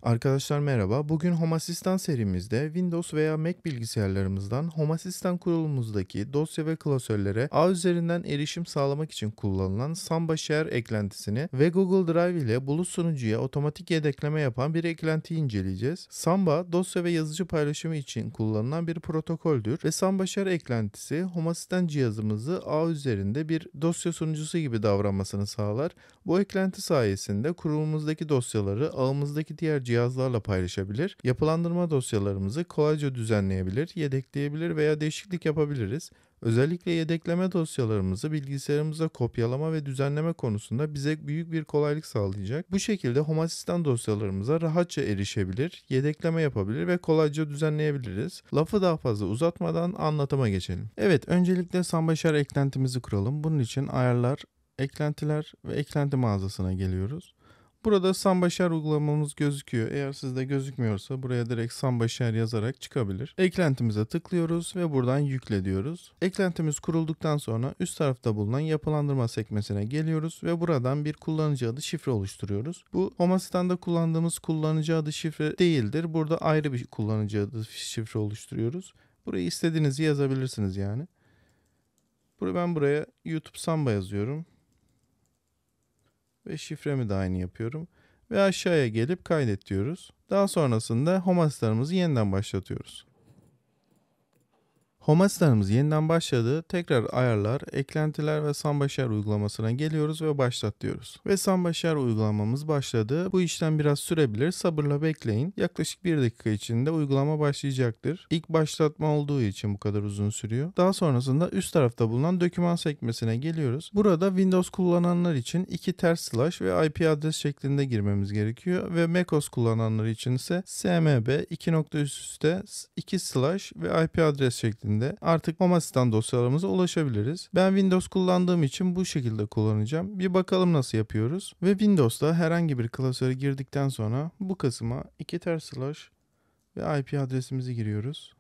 Arkadaşlar merhaba. Bugün Home Assistant serimizde Windows veya Mac bilgisayarlarımızdan Home Assistant kurulumumuzdaki dosya ve klasörlere ağ üzerinden erişim sağlamak için kullanılan Samba Share eklentisini ve Google Drive ile bulut sunucuya otomatik yedekleme yapan bir eklentiyi inceleyeceğiz. Samba, dosya ve yazıcı paylaşımı için kullanılan bir protokoldür ve Samba Share eklentisi Home Assistant cihazımızı ağ üzerinde bir dosya sunucusu gibi davranmasını sağlar. Bu eklenti sayesinde kurulumuzdaki dosyaları ağımızdaki diğer cihazlarla paylaşabilir, yapılandırma dosyalarımızı kolayca düzenleyebilir, yedekleyebilir veya değişiklik yapabiliriz. Özellikle yedekleme dosyalarımızı bilgisayarımıza kopyalama ve düzenleme konusunda bize büyük bir kolaylık sağlayacak. Bu şekilde Home Assistant dosyalarımıza rahatça erişebilir, yedekleme yapabilir ve kolayca düzenleyebiliriz. Lafı daha fazla uzatmadan anlatıma geçelim. Evet, öncelikle Samba Share eklentimizi kuralım. Bunun için ayarlar, eklentiler ve eklenti mağazasına geliyoruz. Burada Samba Share uygulamamız gözüküyor. Eğer sizde gözükmüyorsa buraya direkt Samba Share yazarak çıkabilir. Eklentimize tıklıyoruz ve buradan yükle diyoruz. Eklentimiz kurulduktan sonra üst tarafta bulunan yapılandırma sekmesine geliyoruz ve buradan bir kullanıcı adı şifre oluşturuyoruz. Bu Home Assistant'ta kullandığımız kullanıcı adı şifre değildir. Burada ayrı bir kullanıcı adı şifre oluşturuyoruz. Burayı istediğinizi yazabilirsiniz yani. Ben buraya YouTube Samba yazıyorum. Ve şifremi de aynı yapıyorum. Ve aşağıya gelip kaydet diyoruz. Daha sonrasında Home Assistant'ımızı yeniden başlatıyoruz. Home Assistant'ımız yeniden başladı. Tekrar ayarlar, eklentiler ve Samba Share uygulamasına geliyoruz ve başlat diyoruz. Ve Samba Share uygulamamız başladı. Bu işlem biraz sürebilir. Sabırla bekleyin. Yaklaşık 1 dakika içinde uygulama başlayacaktır. İlk başlatma olduğu için bu kadar uzun sürüyor. Daha sonrasında üst tarafta bulunan doküman sekmesine geliyoruz. Burada Windows kullananlar için 2 ters slash ve IP adres şeklinde girmemiz gerekiyor ve macOS kullananlar için ise smb 2 nokta üst üste 2 slash ve IP adres şeklinde artık Home Assistant dosyalarımıza ulaşabiliriz. Ben Windows kullandığım için bu şekilde kullanacağım. Bir bakalım nasıl yapıyoruz. Ve Windows'ta herhangi bir klasöre girdikten sonra bu kısma 2 ters slash ve IP adresimizi giriyoruz.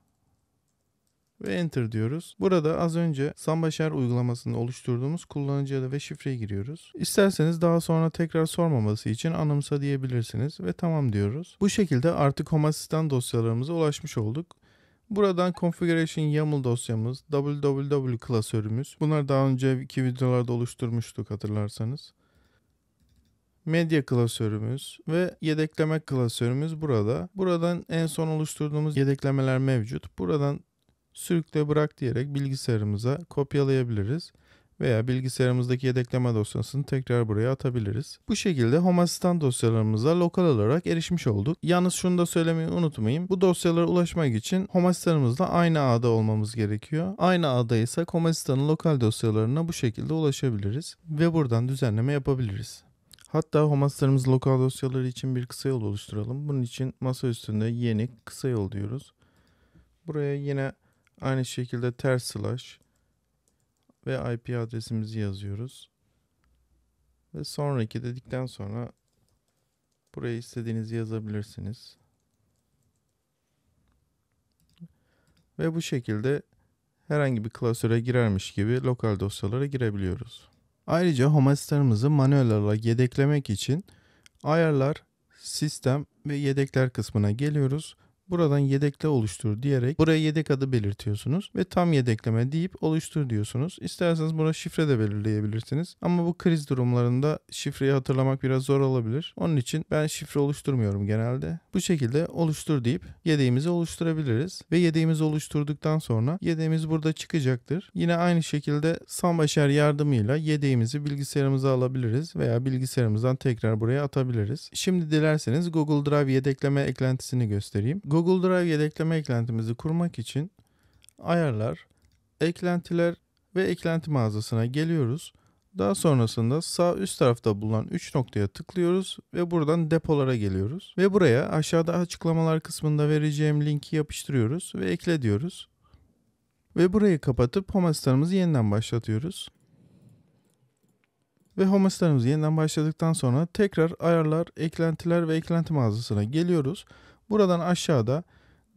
Ve Enter diyoruz. Burada az önce Samba Share uygulamasında oluşturduğumuz kullanıcı adı ve şifreyi giriyoruz. İsterseniz daha sonra tekrar sormaması için anımsa diyebilirsiniz ve tamam diyoruz. Bu şekilde artık Home Assistant dosyalarımıza ulaşmış olduk. Buradan Configuration YAML dosyamız, www klasörümüz. Bunları daha önceki videolarda oluşturmuştuk hatırlarsanız. Medya klasörümüz ve yedekleme klasörümüz burada. Buradan en son oluşturduğumuz yedeklemeler mevcut. Buradan sürükle bırak diyerek bilgisayarımıza kopyalayabiliriz. Veya bilgisayarımızdaki yedekleme dosyasını tekrar buraya atabiliriz. Bu şekilde Home Assistant dosyalarımıza lokal olarak erişmiş olduk. Yalnız şunu da söylemeyi unutmayın. Bu dosyalara ulaşmak için Home Assistant'ımızla aynı ağda olmamız gerekiyor. Aynı ağdaysak Home Assistant'ın lokal dosyalarına bu şekilde ulaşabiliriz. Ve buradan düzenleme yapabiliriz. Hatta Home Assistant'ımız lokal dosyaları için bir kısa yol oluşturalım. Bunun için masa üstünde yeni kısa yol diyoruz. Buraya yine aynı şekilde ters slash ve IP adresimizi yazıyoruz. Ve sonraki dedikten sonra buraya istediğinizi yazabilirsiniz. Ve bu şekilde herhangi bir klasöre girermiş gibi lokal dosyalara girebiliyoruz. Ayrıca Home Assistant'ımızı manuel olarak yedeklemek için ayarlar, sistem ve yedekler kısmına geliyoruz. Buradan yedekle oluştur diyerek buraya yedek adı belirtiyorsunuz ve tam yedekleme deyip oluştur diyorsunuz. İsterseniz buna şifre de belirleyebilirsiniz. Ama bu kriz durumlarında şifreyi hatırlamak biraz zor olabilir. Onun için ben şifre oluşturmuyorum genelde. Bu şekilde oluştur deyip yedeğimizi oluşturabiliriz. Ve yedeğimizi oluşturduktan sonra yedeğimiz burada çıkacaktır. Yine aynı şekilde Samba Share yardımıyla yedeğimizi bilgisayarımıza alabiliriz veya bilgisayarımızdan tekrar buraya atabiliriz. Şimdi dilerseniz Google Drive yedekleme eklentisini göstereyim. Google Drive yedekleme eklentimizi kurmak için ayarlar, eklentiler ve eklenti mağazasına geliyoruz. Daha sonrasında sağ üst tarafta bulunan 3 noktaya tıklıyoruz ve buradan depolara geliyoruz. Ve buraya aşağıda açıklamalar kısmında vereceğim linki yapıştırıyoruz ve ekle diyoruz. Ve burayı kapatıp Home Assistant'ımızı yeniden başlatıyoruz. Ve Home Assistant'ımızı yeniden başladıktan sonra tekrar ayarlar, eklentiler ve eklenti mağazasına geliyoruz. Buradan aşağıda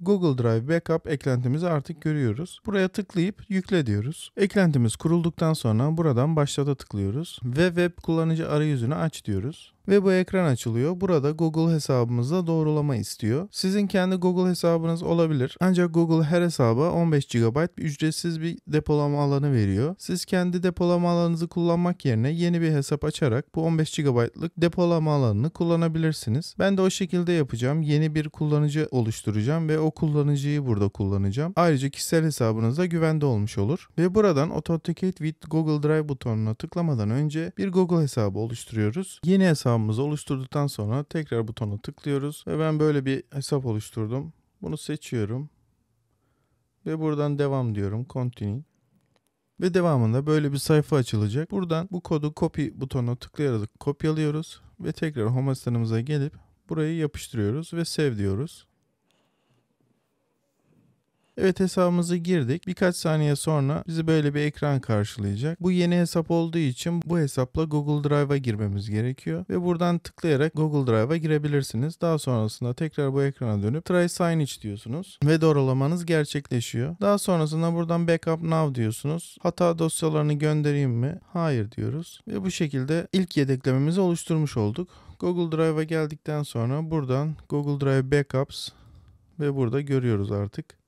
Google Drive Backup eklentimizi artık görüyoruz. Buraya tıklayıp yükle diyoruz. Eklentimiz kurulduktan sonra buradan başlata tıklıyoruz ve web kullanıcı arayüzünü aç diyoruz. Ve bu ekran açılıyor. Burada Google hesabımızda doğrulama istiyor. Sizin kendi Google hesabınız olabilir. Ancak Google her hesaba 15 GB ücretsiz bir depolama alanı veriyor. Siz kendi depolama alanınızı kullanmak yerine yeni bir hesap açarak bu 15 GB'lık depolama alanını kullanabilirsiniz. Ben de o şekilde yapacağım. Yeni bir kullanıcı oluşturacağım ve o kullanıcıyı burada kullanacağım. Ayrıca kişisel hesabınız da güvende olmuş olur. Ve buradan Authenticate with Google Drive butonuna tıklamadan önce bir Google hesabı oluşturuyoruz. Yeni hesabımızı oluşturduktan sonra tekrar butona tıklıyoruz ve ben böyle bir hesap oluşturdum. Bunu seçiyorum ve buradan devam diyorum. Continue. Ve devamında böyle bir sayfa açılacak. Buradan bu kodu copy butonuna tıklayarak kopyalıyoruz ve tekrar home asistanımıza gelip burayı yapıştırıyoruz ve save diyoruz. Evet, hesabımızı girdik. Birkaç saniye sonra bizi böyle bir ekran karşılayacak. Bu yeni hesap olduğu için bu hesapla Google Drive'a girmemiz gerekiyor. Ve buradan tıklayarak Google Drive'a girebilirsiniz. Daha sonrasında tekrar bu ekrana dönüp Try Sign In diyorsunuz. Ve doğrulamanız gerçekleşiyor. Daha sonrasında buradan Backup Now diyorsunuz. Hata dosyalarını göndereyim mi? Hayır diyoruz. Ve bu şekilde ilk yedeklememizi oluşturmuş olduk. Google Drive'a geldikten sonra buradan Google Drive Backups ve burada görüyoruz artık.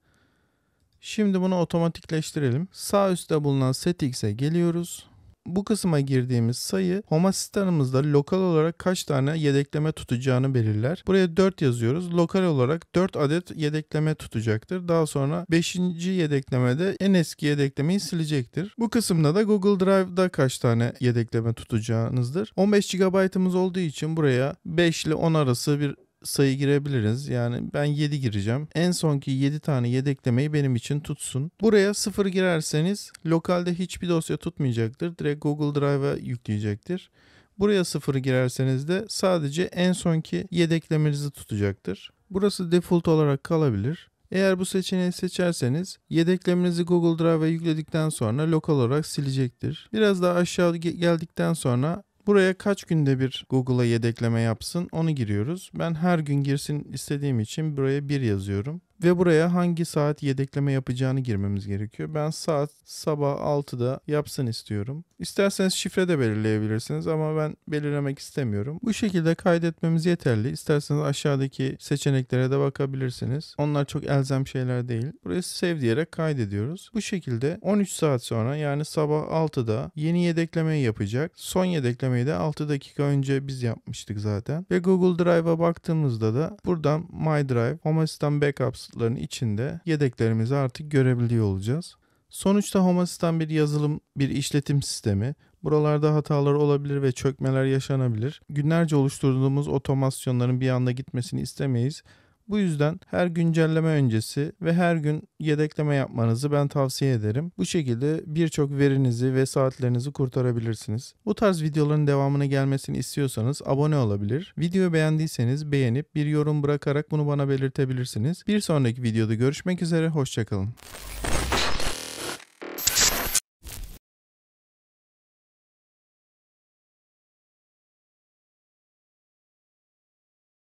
Şimdi bunu otomatikleştirelim. Sağ üstte bulunan Settings'e geliyoruz. Bu kısma girdiğimiz sayı Home Asistan'ımızda lokal olarak kaç tane yedekleme tutacağını belirler. Buraya 4 yazıyoruz. Lokal olarak 4 adet yedekleme tutacaktır. Daha sonra 5. yedeklemede en eski yedeklemeyi silecektir. Bu kısımda da Google Drive'da kaç tane yedekleme tutacağınızdır. 15 GB'ımız olduğu için buraya 5 ile 10 arası bir sayı girebiliriz. Yani ben 7 gireceğim. En sonki 7 tane yedeklemeyi benim için tutsun. Buraya 0 girerseniz lokalde hiçbir dosya tutmayacaktır. Direkt Google Drive'a yükleyecektir. Buraya 0 girerseniz de sadece en sonki yedeklemenizi tutacaktır. Burası default olarak kalabilir. Eğer bu seçeneği seçerseniz yedeklemenizi Google Drive'a yükledikten sonra lokal olarak silecektir. Biraz daha aşağı geldikten sonra buraya kaç günde bir Google'a yedekleme yapsın onu giriyoruz. Ben her gün girsin istediğim için buraya 1 yazıyorum. Ve buraya hangi saat yedekleme yapacağını girmemiz gerekiyor. Ben saat sabah 6'da yapsın istiyorum. İsterseniz şifre de belirleyebilirsiniz ama ben belirlemek istemiyorum. Bu şekilde kaydetmemiz yeterli. İsterseniz aşağıdaki seçeneklere de bakabilirsiniz. Onlar çok elzem şeyler değil. Buraya save diyerek kaydediyoruz. Bu şekilde 13 saat sonra yani sabah 6'da yeni yedeklemeyi yapacak. Son yedeklemeyi de 6 dakika önce biz yapmıştık zaten. Ve Google Drive'a baktığımızda da buradan My Drive, Home Assistant Backups'ların içinde yedeklerimizi artık görebiliyor olacağız. Sonuçta Home Assistant bir yazılım, bir işletim sistemi. Buralarda hatalar olabilir ve çökmeler yaşanabilir. Günlerce oluşturduğumuz otomasyonların bir anda gitmesini istemeyiz. Bu yüzden her güncelleme öncesi ve her gün yedekleme yapmanızı ben tavsiye ederim. Bu şekilde birçok verinizi ve saatlerinizi kurtarabilirsiniz. Bu tarz videoların devamını gelmesini istiyorsanız abone olabilir. Videoyu beğendiyseniz beğenip bir yorum bırakarak bunu bana belirtebilirsiniz. Bir sonraki videoda görüşmek üzere, hoşça kalın.